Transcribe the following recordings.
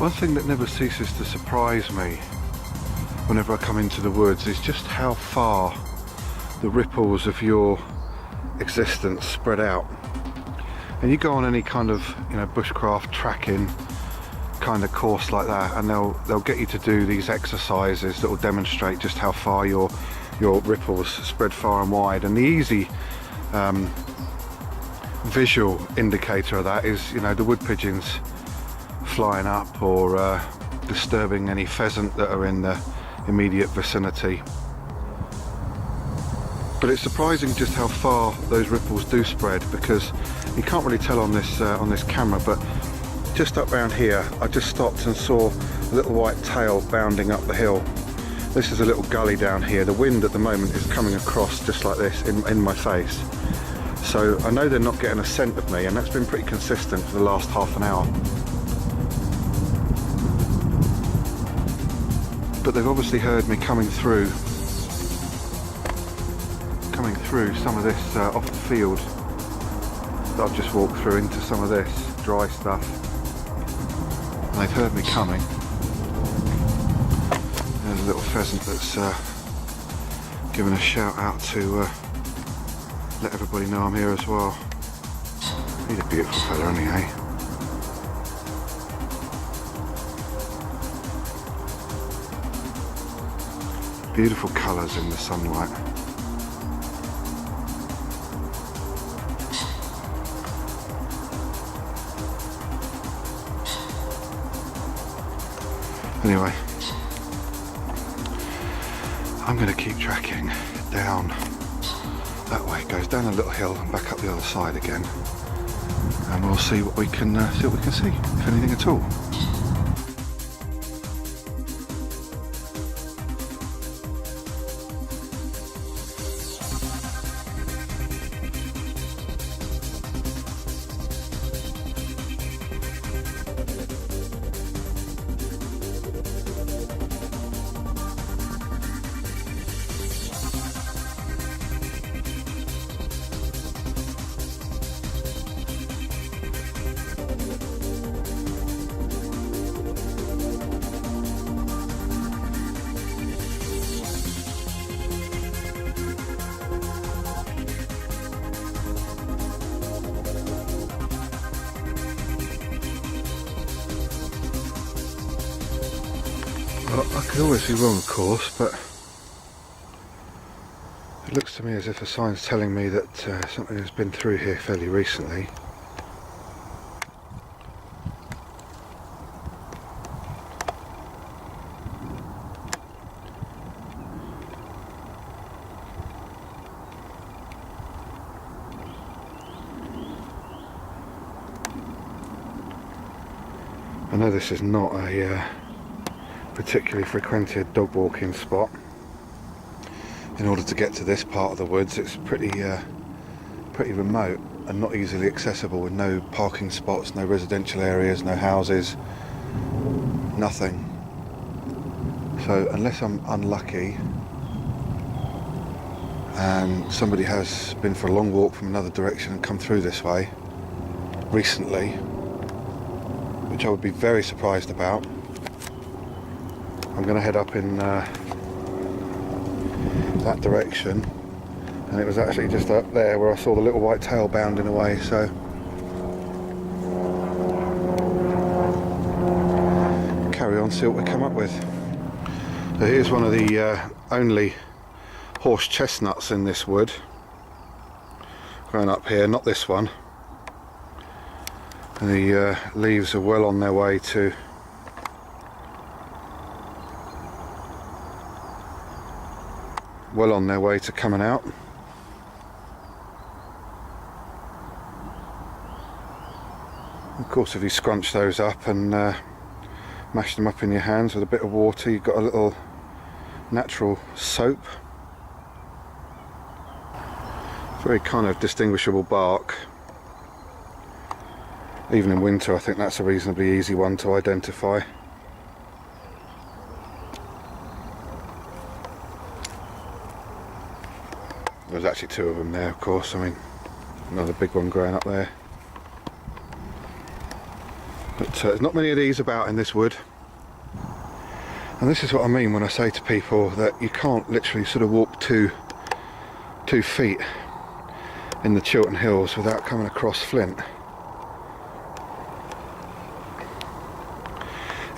One thing that never ceases to surprise me whenever I come into the woods is just how far the ripples of your existence spread out. And you go on any kind of, bushcraft tracking kind of course like that, and they'll get you to do these exercises that will demonstrate just how far your ripples spread far and wide. And the easy visual indicator of that is, the wood pigeons flying up or disturbing any pheasant that are in the immediate vicinity. But it's surprising just how far those ripples do spread, because you can't really tell on this camera, but just up around here I just stopped and saw a little white tail bounding up the hill. This is a little gully down here. The wind at the moment is coming across just like this in my face, so I know they're not getting a scent of me, and that's been pretty consistent for the last half an hour. But they've obviously heard me coming through some of this off the field that I've just walked through into some of this dry stuff, and they've heard me coming. There's a little pheasant that's giving a shout out to let everybody know I'm here as well. He's a beautiful fella, isn't he, eh? Beautiful colours in the sunlight. Anyway, I'm going to keep tracking down that way. It goes down a little hill and back up the other side again, and we'll see what we can see, if anything at all. Well, I could always be wrong, of course, but it looks to me as if a sign's telling me that something has been through here fairly recently. I know this is not a particularly frequented dog walking spot. In order to get to this part of the woods, it's pretty remote and not easily accessible, with no parking spots, no residential areas, no houses, nothing. So unless I'm unlucky and somebody has been for a long walk from another direction and come through this way recently, which I would be very surprised about, I'm going to head up in that direction, and it was actually just up there where I saw the little white tail bounding away. So carry on, see what we come up with. So here's one of the only horse chestnuts in this wood growing up here, not this one, and the leaves are well on their way to coming out. Of course, if you scrunch those up and mash them up in your hands with a bit of water, you've got a little natural soap. Very kind of distinguishable bark. Even in winter, I think that's a reasonably easy one to identify. There's actually two of them there, of course. I mean, another big one growing up there. But there's not many of these about in this wood. And this is what I mean when I say to people that you can't literally sort of walk 2 feet in the Chiltern Hills without coming across flint.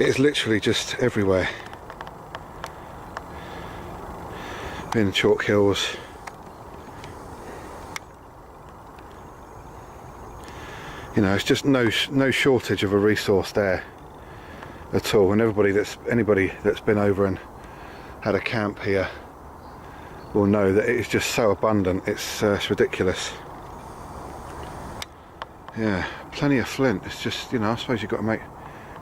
It is literally just everywhere. In the Chalk Hills. You know, it's just no shortage of a resource there at all. And anybody that's been over and had a camp here will know that it is just so abundant. It's ridiculous. Yeah, plenty of flint. It's just, you know, I suppose you've got to make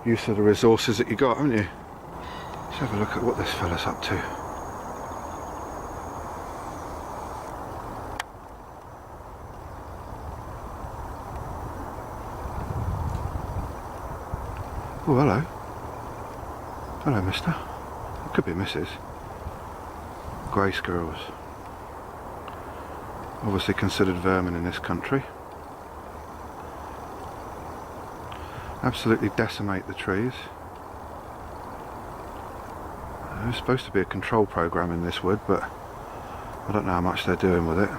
use of the resources that you got, haven't you? Let's have a look at what this fella's up to. Oh, hello. Hello, mister. It could be Mrs. Grey squirrels. Obviously considered vermin in this country. Absolutely decimate the trees. There's supposed to be a control program in this wood, but I don't know how much they're doing with it.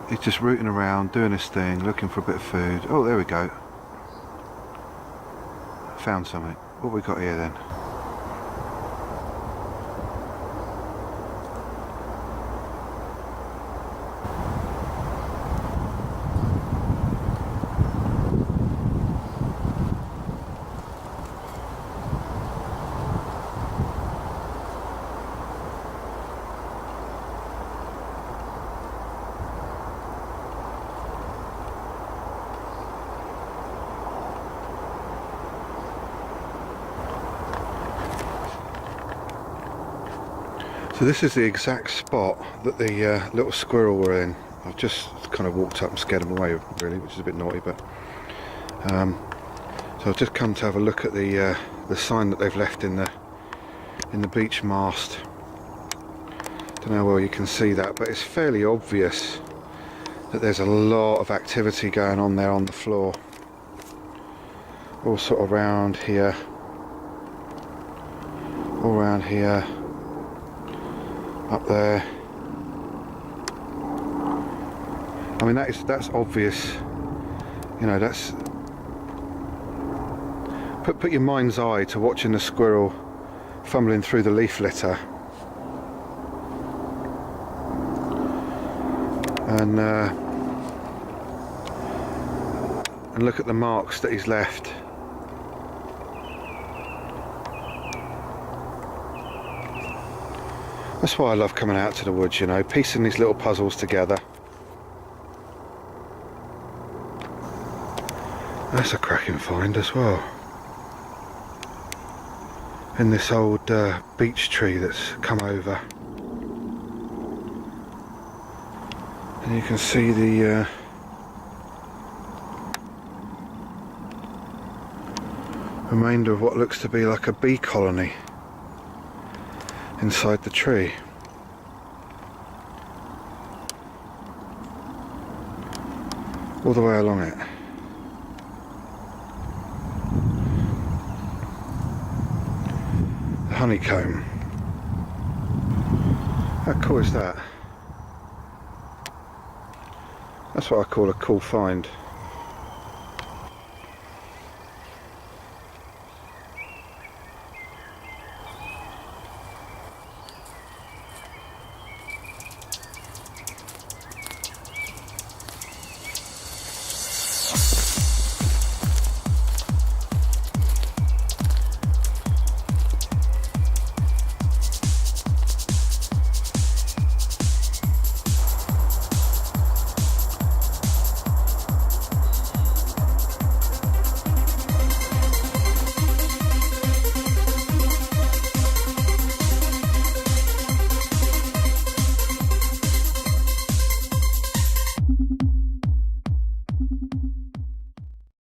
He's just rooting around, doing his thing, looking for a bit of food. Oh, there we go. Found something. What have we got here then? So this is the exact spot that the little squirrel were in. I've just kind of walked up and scared them away, really, which is a bit naughty. But so I've just come to have a look at the sign that they've left in the beach mast. Don't know how well you can see that, but it's fairly obvious that there's a lot of activity going on there on the floor. All sort of around here, all around here. Up there. I mean, that's obvious. You know, that's put your mind's eye to watching the squirrel fumbling through the leaf litter, and look at the marks that he's left. That's why I love coming out to the woods, you know, piecing these little puzzles together. That's a cracking find as well. In this old beech tree that's come over. And you can see the remainder of what looks to be like a bee colony inside the tree. All the way along it. The honeycomb. How cool is that? That's what I call a cool find.